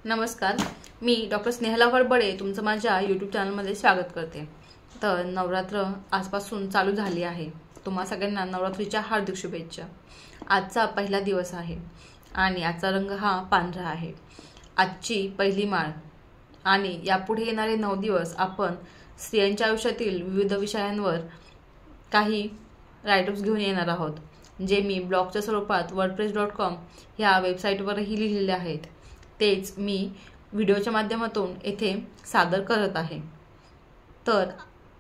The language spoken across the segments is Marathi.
नमस्कार, मी डॉक्टर स्नेहला वरबडे तुमचं माझ्या यूट्यूब चॅनलमध्ये स्वागत करते। तर नवरात्र आजपासून चालू झाली आहे। तुम्हा सगळ्यांना नवरात्रीच्या हार्दिक शुभेच्छा। आजचा पहिला दिवस आहे आणि आजचा रंग हा पांढरा आहे। आजची पहिली माळ आणि यापुढे येणारे 9 दिवस आपण स्त्रियांच्या आयुष्यातील विविध विषयांवर काही राईटअप्स घेऊन येणार आहोत, जे मी ब्लॉगच्या स्वरूपात wordpress.com ह्या वेबसाईटवरही लिहिलेले आहेत। तेच मी व्हिडिओच्या माध्यमातून येथे सादर करत आहे। तर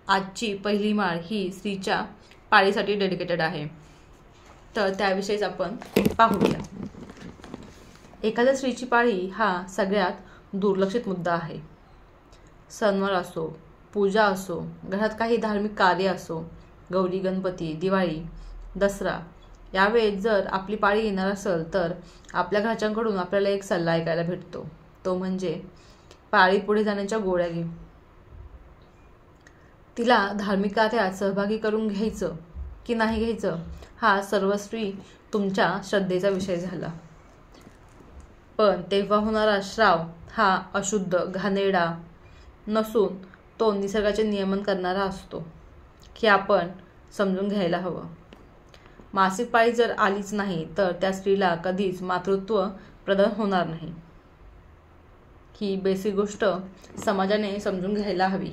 आजची पहिली माळ ही स्त्रीच्या पाळीसाठी डेडिकेटेड आहे। तर त्याविषयीच आपण पाहूया। एखाद्या स्त्रीची पाळी हा सगळ्यात दुर्लक्षित मुद्दा आहे। सणवार असो, पूजा असो, घरात काही धार्मिक कार्य असो, गौरी गणपती, दिवाळी, दसरा यावेळेस जर आपली पाळी येणार असेल तर आपल्या घरच्यांकडून आपल्याला एक सल्ला ऐकायला भेटतो, तो म्हणजे पाळी पुढे जाण्याच्या गोळ्या घे। तिला धार्मिक कार्यात सहभागी करून घ्यायचं की नाही घ्यायचं हा सर्वस्वी तुमच्या श्रद्धेचा विषय झाला। पण तेव्हा होणारा श्राव हा अशुद्ध घाणेरडा नसून तो निसर्गाचे नियमन करणारा असतो, हे आपण समजून घ्यायला हवं। मासिक पाळी जर आलीच नाही तर त्या स्त्रीला कधीच मातृत्व प्रदान होणार नाही। ही बेसिक गोष्ट समाजाने समजून घ्यायला हवी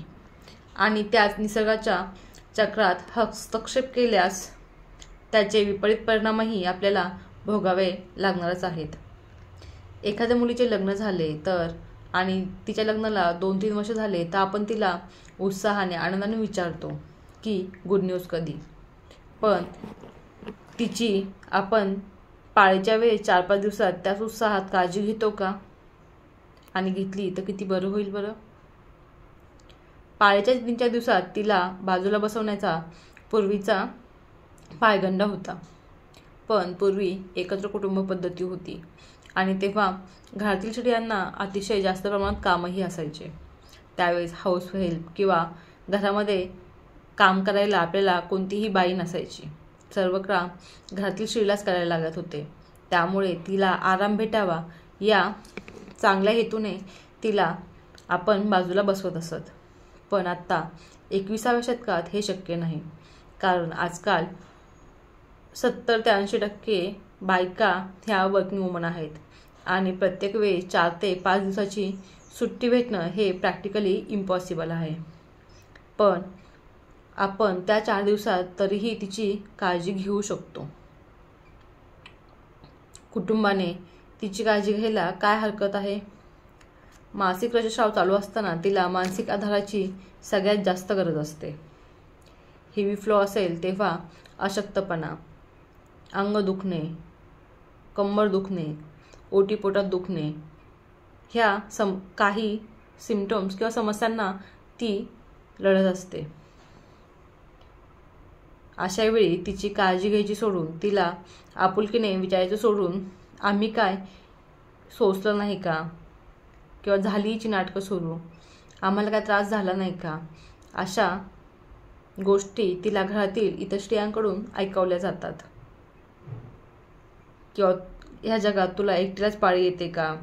आणि त्याच निसर्गाच्या चक्रात हस्तक्षेप केल्यास त्याचे विपरीत परिणामही आपल्याला भोगावे लागणारच आहेत। एखाद्या मुलीचे लग्न झाले तर आणि तिच्या लग्नाला 2-3 वर्ष झाले तर आपण तिला उत्साहाने आनंदाने विचारतो की गुड न्यूज कधी। पण तिची आपण पाळीच्या वेळेस 4-5 दिवसात त्याच उत्साहात काळजी घेतो का? आणि घेतली तर किती बरं होईल बरं। पाळीच्या 3-4 दिवसात तिला बाजूला बसवण्याचा पूर्वीचा पायगंडा होता। पण पूर्वी एकत्र कुटुंब पद्धती होती आणि तेव्हा घरातील स्त्रियांना अतिशय जास्त प्रमाणात कामही असायचे। त्यावेळेस हाऊस हेल्प किंवा घरामध्ये काम करायला आपल्याला कोणतीही बाई नसायची। सर्व काम घरातील स्त्रीलाच करायला लागत होते। त्यामुळे तिला आराम भेटावा या चांगल्या हेतूने तिला आपण बाजूला बसवत असत। पण आता 21व्या शतकात हे शक्य नाही, कारण आजकाल 70 ते 80% बायका ह्या वर्किंग वुमन आहेत आणि प्रत्येक वेळी 4 ते 5 दिवसाची सुट्टी भेटणं हे प्रॅक्टिकली इम्पॉसिबल आहे। पण आपण त्या 4 दिवसात तरीही तिची काळजी घेऊ शकतो। कुटुंबाने तिची काळजी घ्यायला काय हरकत आहे? मासिक रजस्राव चालू असताना तिला मानसिक आधाराची सगळ्यात जास्त गरज असते। हेवी फ्लो असेल तेव्हा अशक्तपणा, अंग दुखणे, कंबर दुखणे, ओटीपोटात दुखणे ह्या काही सिम्पटम्स किंवा समस्यांना ती लढत असते। अशा वेळी तिची काळजी घ्यायची सोडून तिला आपुलकीने विचारायचं सोडून आम्ही काय सोसलं नाही का, किंवा झाली हिची नाटकं सुरू, आम्हाला काय त्रास झाला नाही का, अशा गोष्टी तिला घरातील इतर स्त्रियांकडून ऐकवल्या जातात। किंवा ह्या जगात तुला एकटीलाच पाळी येते का,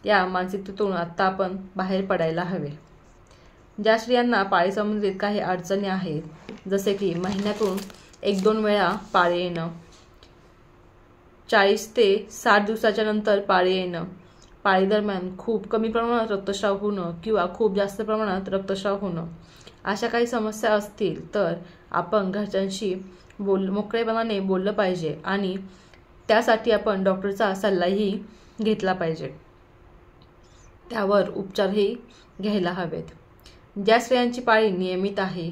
या मानसिकतेतून आत्ता आपण बाहेर पडायला हवे। ज्या स्त्रियांना पाळी संबंधित काही अडचणी आहेत, जसे की महिन्यातून 1-2 वेळा पाळी येणं, 40 ते 60 दिवसाच्या नंतर पाळी येणं, पाळी दरम्यान खूप कमी प्रमाणात रक्तस्राव होणं किंवा खूप जास्त प्रमाणात रक्तस्राव होणं, अशा काही समस्या असतील तर आपण घरच्यांशी मोकळेपणाने बोललं पाहिजे आणि त्यासाठी आपण डॉक्टरचा सल्लाही घेतला पाहिजे। त्यावर उपचारही घ्यायला हवेत। ज्या स्त्रियांची पाळी नियमित आहे,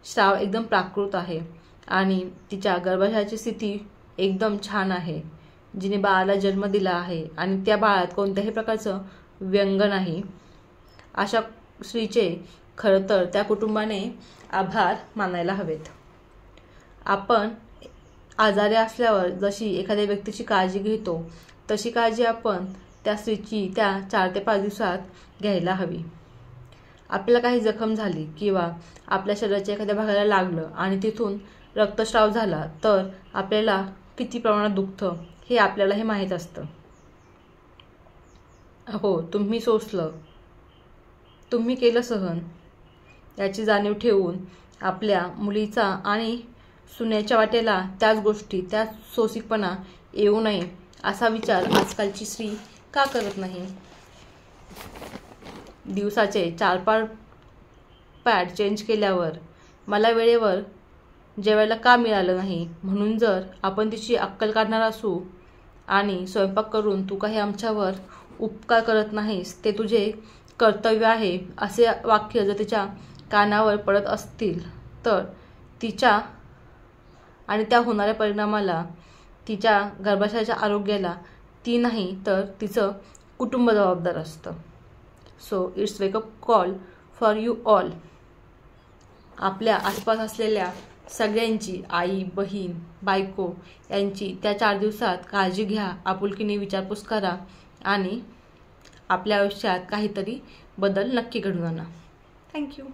श्राव एकदम प्राकृत आहे आणि तिच्या गर्भाशयाची स्थिती एकदम छान आहे, जिने बाळाला जन्म दिला आहे आणि त्या बाळात कोणत्याही प्रकारचं व्यंग नाही, अशा स्त्रीचे खरं तर त्या कुटुंबाने आभार मानायला हवेत। आपण आजारी असल्यावर जशी एखाद्या व्यक्तीची काळजी घेतो तशी काळजी आपण त्या स्त्रीची त्या 4 ते 5 दिवसात घ्यायला हवी। आपल्याला काही जखम झाली किंवा आपल्या शरीराच्या एखाद्या भागाला लागलं आणि तिथून रक्तस्राव झाला तर आपल्याला किती प्रमाणात दुखतं हे आपल्यालाही माहीत असतं। हो, तुम्ही सोसलं, तुम्ही केलं सहन, याची जाणीव ठेवून आपल्या मुलीचा आणि सुनेच्या वाटेला त्याच गोष्टी, त्याच सोसिकपणा येऊ नये असा विचार आजकालची स्त्री का करत नाही? दिवसाचे 4-5 पॅड चेंज केल्यावर मला वेळेवर जेवायला का मिळालं नाही म्हणून जर आपण तिची अक्कल काढणार असू आणि स्वयंपाक करून तू काही आमच्यावर उपकार करत नाहीस, ते तुझे कर्तव्य आहे, असे वाक्य जर तिच्या कानावर पडत असतील तर तिच्या आणि त्या होणाऱ्या परिणामाला, तिच्या गर्भाशयाच्या आरोग्याला ती नाही तर तिचं कुटुंब जबाबदार असतं. So it's wake up call for you all. आपल्या आसपास असलेल्या सगळ्यांची, आई, बहीण, बायको यांची त्या 4 दिवसात काळजी घ्या, आपुलकीने विचारपूस करा आणि आपल्या आयुष्यात काहीतरी बदल नक्की घडवून आणा. थँक्यू.